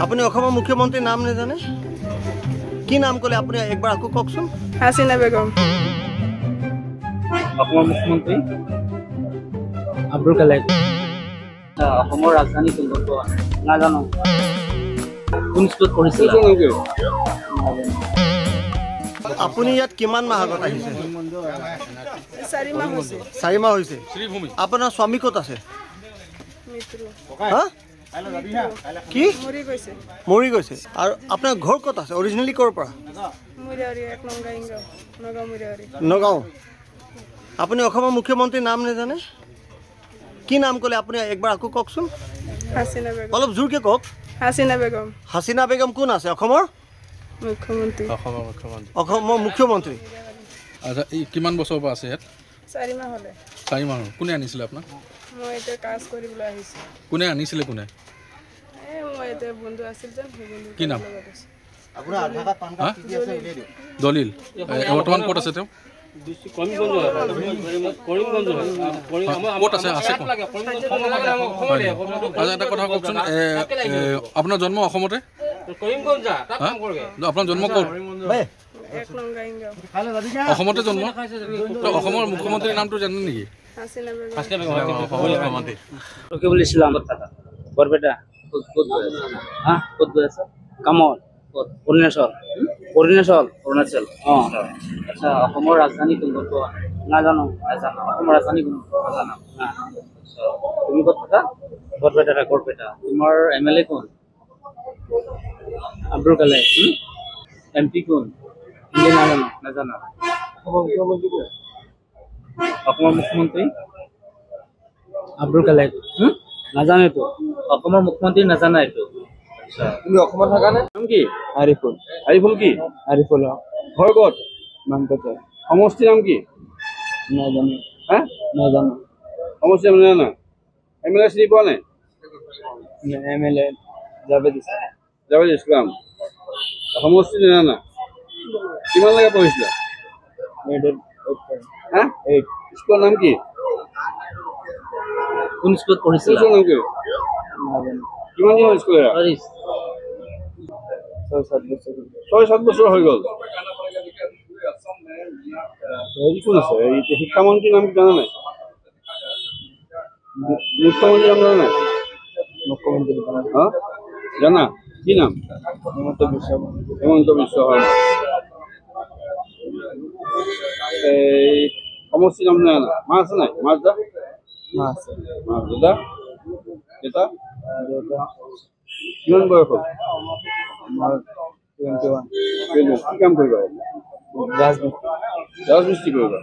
আপুনি অসমৰ মুখ্যমন্ত্ৰীৰ নাম নেজানে? কি নাম ক'লে আপুনি একবাৰ আকৌ কওকচোন? হাসিনা বেগম। অসমৰ মুখ্যমন্ত্ৰী আব্দুল কালাম। অসমৰ ৰাজধানী কোনটো নাজানো। কোন স্কুলত পঢ়িছিল? আপুনি ইয়াত কিমান মাহ আগত আহিছে? 4 মাহ হৈছে। 4 মাহ হৈছে। আপোনাৰ স্বামী ক'ত আছে? হা? কি? মৰি গৈছে। আৰু আপোনাৰ ঘৰ ক'ত আছে? অৰিজিনেলি ক'ৰ পৰা? নগাঁও। আপুনি অসমৰ মুখ্যমন্ত্ৰীৰ নাম নেজানে? কি নাম ক'লে আপুনি একবাৰ আকৌ কওকচোন? হাসিনা বেগম। অলপ জোৰকে কওক। হাসিনা বেগম। হাসিনা বেগম কোন আছে? অসমৰ মুখ্যমন্ত্ৰী। অসমৰ মুখ্যমন্ত্ৰী। আচ্ছা, এই কিমান বছৰৰ পৰা আছে ইয়াত? 4 মাহ হ'লে। 4 মাহ। কোনে আনিছিলে আপোনাক? মই এতিয়া কাজ কৰিবলৈ আহিছোঁ। কোনে আনিছিলে? কোনে? মই এতিয়া বন্ধু আছিল যে কি নাম? দলিল। বৰ্তমান ক'ত আছে তেওঁ? ক'ত আছে? আছে এটা কথা কওকচোন, আপোনাৰ জন্ম অসমতে? আপোনাৰ জন্ম ক'ত? অসমতে জন্ম? অসমৰ মুখ্যমন্ত্ৰীৰ নামটো জানে নেকি? ৰকিবুল ইসলাম বৰপেটা। হ্যাঁ, কত আছে? কামল অৰুণাচল। অৰুণাচল। আচ্ছা, অসমৰ ৰাজধানী কোনটো নাজানো। অসমৰ ৰাজধানী কোনটো নাজানো। তুমি ক'ত থাকা? বৰপেটা। তোমাৰ MLA কোন? আব্দুল কালাম। MP কোন? নাজানো। অসমৰ মুখ্যমন্ত্ৰী আব্দুল কালাম। নাজানো এইটো। অসমৰ মুখ্যমন্ত্ৰী নাজানা এইটো? আচ্ছা, তুমি অসমত থাকা নে? নাম কি? আৰিফুল কি? আৰিফুল। ঘৰ ক'ত? মানকোট। সমষ্টিৰ নাম কি? নাজানো। হা? নাজানো। সমষ্টি নাম নাজানা? MLA চিনি পোৱা নাই? MLA জাভেদ ইছলাম। সমষ্টি নাজানা? কিমান লৈকে পঢ়িছিলা? হা? স্কুলৰ নাম কি? কোন স্কুলত পঢ়িছিল? নাম কি? কিমান দিন স্কুল? 6-7 বছৰ হৈ গ'ল। কোন আছে? শিক্ষামন্ত্ৰীৰ নাম জানা নাই? মুখ্যমন্ত্ৰীৰ নাম জানা নাই? মুখ্যমন্ত্ৰী জানা? কি নাম? হেমন্ত বিশ্ব শৰ্মা। সমষ্টিৰ নাম জানা? মা আছে নাই? মা আছে। দেউতা কিমান বয়স হ'ল? কি কাম কৰিবা? ৰাজমিস্ত্ৰী কৰিবা।